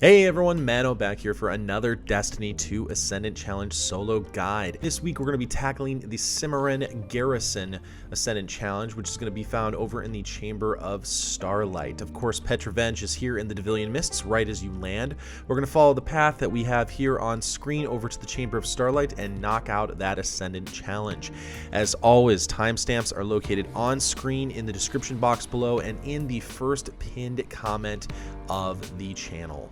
Hey everyone, Mano back here for another Destiny 2 Ascendant Challenge solo guide. This week we're going to be tackling the Cimmerian Garrison Ascendant Challenge, which is going to be found over in the Chamber of Starlight. Of course, Petrevenge is here in the Devilian Mists right as you land. We're going to follow the path that we have here on screen over to the Chamber of Starlight and knock out that Ascendant Challenge. As always, timestamps are located on screen in the description box below and in the first pinned comment of the channel.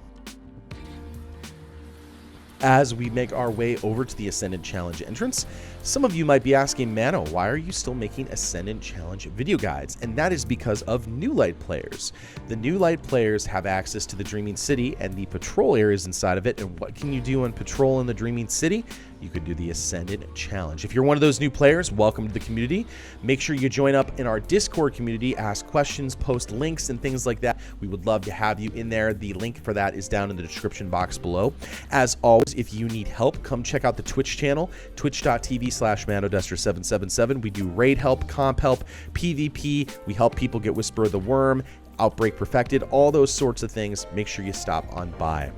As we make our way over to the Ascendant Challenge entrance, some of you might be asking, Mano, why are you still making Ascendant Challenge video guides? And that is because of New Light players. The New Light players have access to the Dreaming City and the patrol areas inside of it. And what can you do on patrol in the Dreaming City? You could do the Ascendant Challenge. If you're one of those new players, welcome to the community. Make sure you join up in our Discord community, ask questions, post links, and things like that. We would love to have you in there. The link for that is down in the description box below. As always, if you need help, come check out the Twitch channel, twitch.tv/ManoDuster777. We do raid help, comp help, PvP. We help people get Whisper of the Worm, Outbreak Perfected, all those sorts of things. Make sure you stop on by.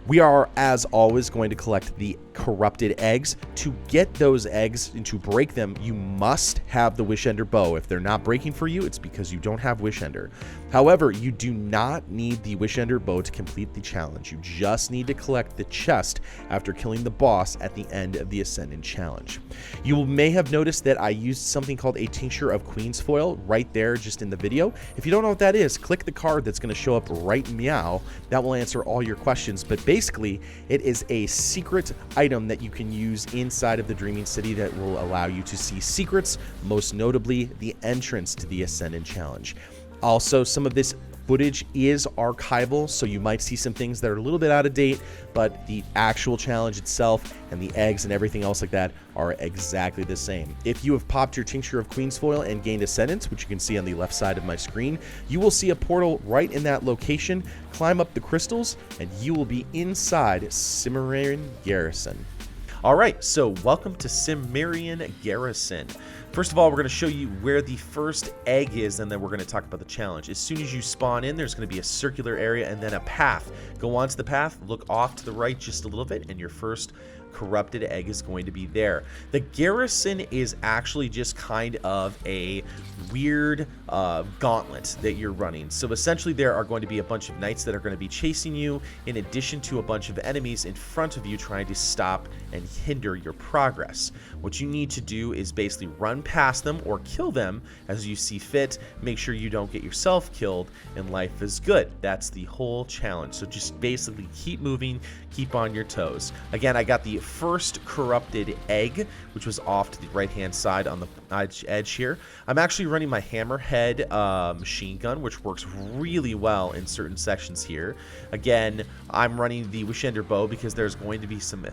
We are, as always, going to collect the corrupted eggs. To get those eggs and to break them, you must have the Wishender bow. If they're not breaking for you, it's because you don't have Wishender. However, you do not need the Wishender bow to complete the challenge. You just need to collect the chest after killing the boss at the end of the Ascendant Challenge. You may have noticed that I used something called a Tincture of Queen's Foil right there just in the video. If you don't know what that is, click the card that's going to show up right meow. That will answer all your questions. But basically, it is a secret item that you can use inside of the Dreaming City that will allow you to see secrets, most notably the entrance to the Ascendant Challenge. Also, some of this footage is archival, so you might see some things that are a little bit out of date, but the actual challenge itself and the eggs and everything else like that are exactly the same. If you have popped your Tincture of Queen's Foil and gained Ascendance, which you can see on the left side of my screen, you will see a portal right in that location. Climb up the crystals, and you will be inside Cimmerian Garrison. All right, so welcome to Cimmerian Garrison. First of all, we're going to show you where the first egg is, and then we're going to talk about the challenge. As soon as you spawn in, there's going to be a circular area and then a path. Go onto the path, look off to the right just a little bit, and your first corrupted egg is going to be there. The garrison is actually just kind of a weird gauntlet that you're running. So essentially there are going to be a bunch of knights that are going to be chasing you, in addition to a bunch of enemies in front of you trying to stop and hinder your progress. What you need to do is basically run past them or kill them as you see fit. Make sure you don't get yourself killed, and life is good. That's the whole challenge. So just basically keep moving, keep on your toes. Again, I got the first corrupted egg, which was off to the right hand side on the edge here. I'm actually running my hammerhead machine gun, which works really well in certain sections here. Again, I'm running the Wishender bow because there's going to be some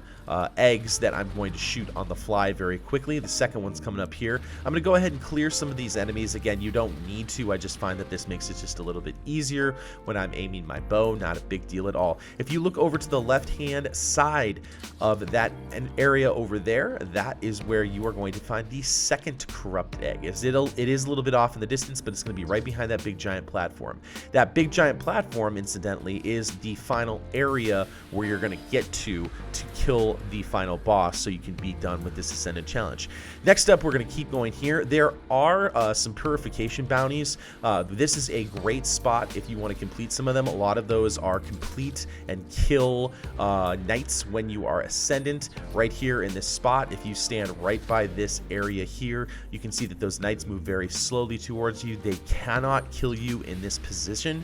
eggs that I'm going to shoot on the fly very quickly. The second one's coming up here. I'm going to go ahead and clear some of these enemies. Again, you don't need to. I just find that this makes it just a little bit easier when I'm aiming my bow. Not a big deal at all. If you look over to the left hand side of that area over there, that is where you are going to find the second corrupted egg. It is a little bit off in the distance, but it's going to be right behind that big giant platform. That big giant platform, incidentally, is the final area where you're going to get to kill the final boss so you can be done with this Ascendant Challenge. Next up, we're going to keep going here. There are some purification bounties. This is a great spot if you want to complete some of them. A lot of those are complete and kill knights when you are Ascendant. Right here in this spot, if you stand right by this area here, you can see that those knights move very slowly towards you. They cannot kill you in this position.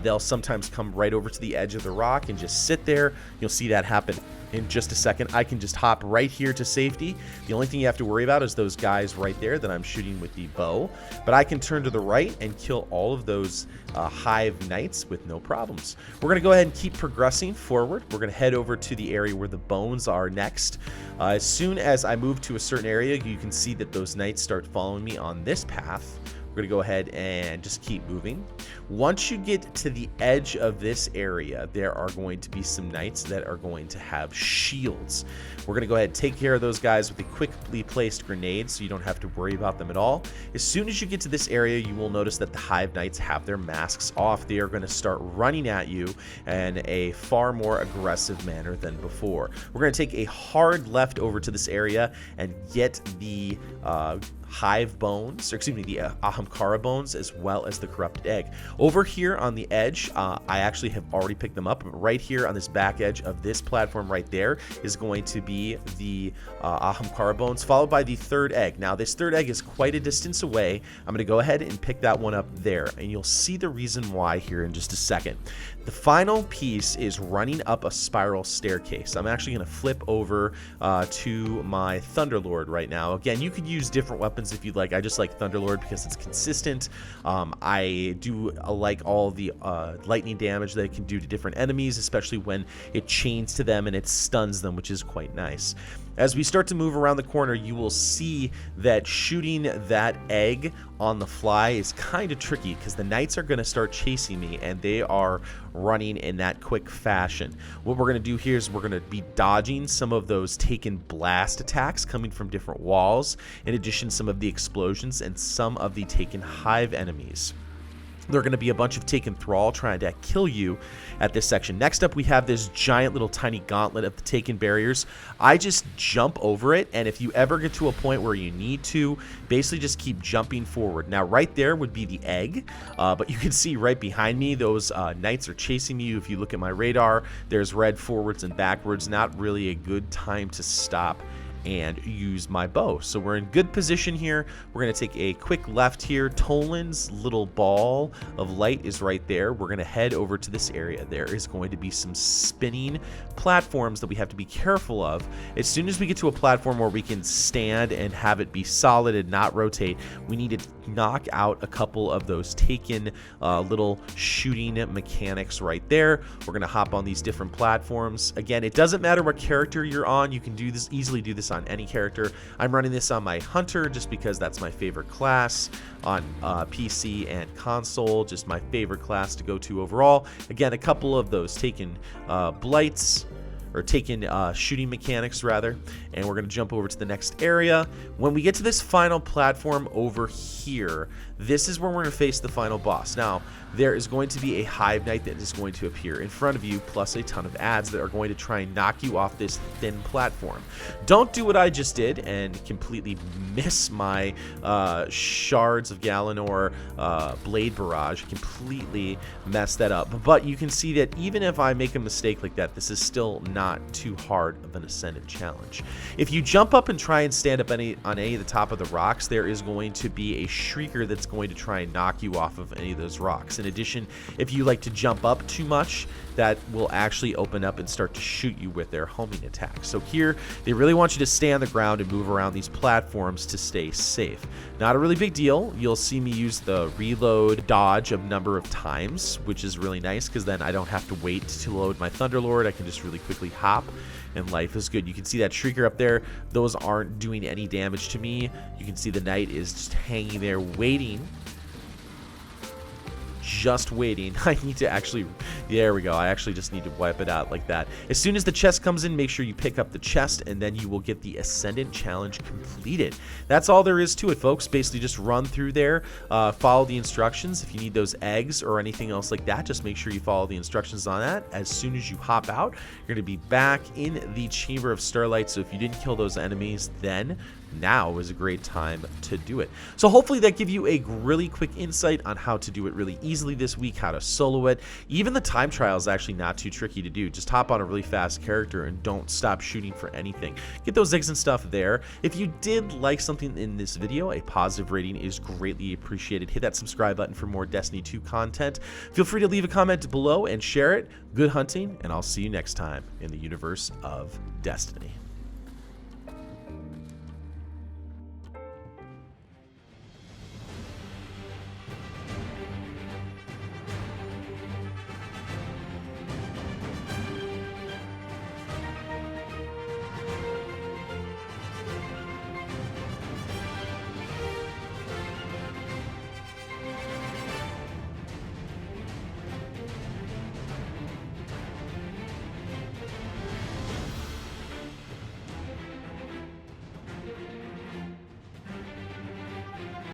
They'll sometimes come right over to the edge of the rock and just sit there. You'll see that happen in just a second. I can just hop right here to safety. The only thing you have to worry about is those guys right there that I'm shooting with the bow, but I can turn to the right and kill all of those hive knights with no problems. We're going to go ahead and keep progressing forward. We're going to head over to the area where the bones are next. As soon as I move to a certain area, you can see that those knights start following me on this path We're going to go ahead and just keep moving. Once you get to the edge of this area, there are going to be some knights that are going to have shields. We're going to go ahead and take care of those guys with a quickly placed grenade so you don't have to worry about them at all. As soon as you get to this area, you will notice that the Hive Knights have their masks off. They are going to start running at you in a far more aggressive manner than before. We're going to take a hard left over to this area and get the Hive bones, or excuse me, the Ahamkara bones, as well as the corrupted egg. Over here on the edge, I actually have already picked them up. Right here on this back edge of this platform right there is going to be the Ahamkara bones, followed by the third egg. Now, this third egg is quite a distance away. I'm going to go ahead and pick that one up there, and you'll see the reason why here in just a second. The final piece is running up a spiral staircase. I'm actually going to flip over to my Thunderlord right now. Again, you could use different weapons if you'd like. I just like Thunderlord because it's consistent. I do like all the lightning damage that it can do to different enemies, especially when it chains to them and it stuns them, which is quite nice. As we start to move around the corner, you will see that shooting that egg on the fly is kind of tricky because the knights are going to start chasing me and they are running in that quick fashion. What we're going to do here is we're going to be dodging some of those taken blast attacks coming from different walls, in addition some of the explosions and some of the taken hive enemies. There are going to be a bunch of taken thrall trying to kill you at this section. Next up, we have this giant little tiny gauntlet of the taken barriers. I just jump over it, and if you ever get to a point where you need to, basically just keep jumping forward. Now, right there would be the egg, but you can see right behind me, those knights are chasing me. If you look at my radar, there's red forwards and backwards. Not really a good time to stop and use my bow. So we're in good position here. We're going to take a quick left here. Toland's little ball of light is right there. We're going to head over to this area. There is going to be some spinning platforms that we have to be careful of. As soon as we get to a platform where we can stand and have it be solid and not rotate, we need to knock out a couple of those taken little shooting mechanics right there. We're going to hop on these different platforms. Again, it doesn't matter what character you're on. You can do this, easily do this on any character. I'm running this on my Hunter just because that's my favorite class on PC and console, just my favorite class to go to overall. Again, a couple of those taken blights, or taken shooting mechanics rather, and we're going to jump over to the next area. When we get to this final platform over here, this is where we're going to face the final boss. Now, there is going to be a Hive Knight that is going to appear in front of you, plus a ton of adds that are going to try and knock you off this thin platform. Don't do what I just did and completely miss my Shards of Galanor Blade Barrage. Completely mess that up. But you can see that even if I make a mistake like that, this is still not too hard of an Ascendant challenge. If you jump up and try and stand up on any of the top of the rocks, there is going to be a Shrieker that's going to try and knock you off of any of those rocks. In addition, if you like to jump up too much, that will actually open up and start to shoot you with their homing attacks. So here, they really want you to stay on the ground and move around these platforms to stay safe. Not a really big deal. You'll see me use the reload dodge a number of times, which is really nice because then I don't have to wait to load my Thunderlord. I can just really quickly hop, and life is good. You can see that Shrieker up there. Those aren't doing any damage to me. You can see the Knight is just hanging there waiting. Just waiting. I need to actually, there we go. I actually just need to wipe it out like that. As soon as the chest comes in, make sure you pick up the chest, and then you will get the Ascendant challenge completed. That's all there is to it, folks. Basically just run through there, follow the instructions. If you need those eggs or anything else like that, just make sure you follow the instructions on that. As soon as you hop out, you're going to be back in the Chamber of Starlight. So if you didn't kill those enemies, then now is a great time to do it. So hopefully that gives you a really quick insight on how to do it really easily this week, how to solo it. Even the time trial is actually not too tricky to do. Just hop on a really fast character and don't stop shooting for anything. Get those eggs and stuff there. If you did like something in this video, a positive rating is greatly appreciated. Hit that subscribe button for more Destiny 2 content. Feel free to leave a comment below and share it. Good hunting, and I'll see you next time in the universe of Destiny.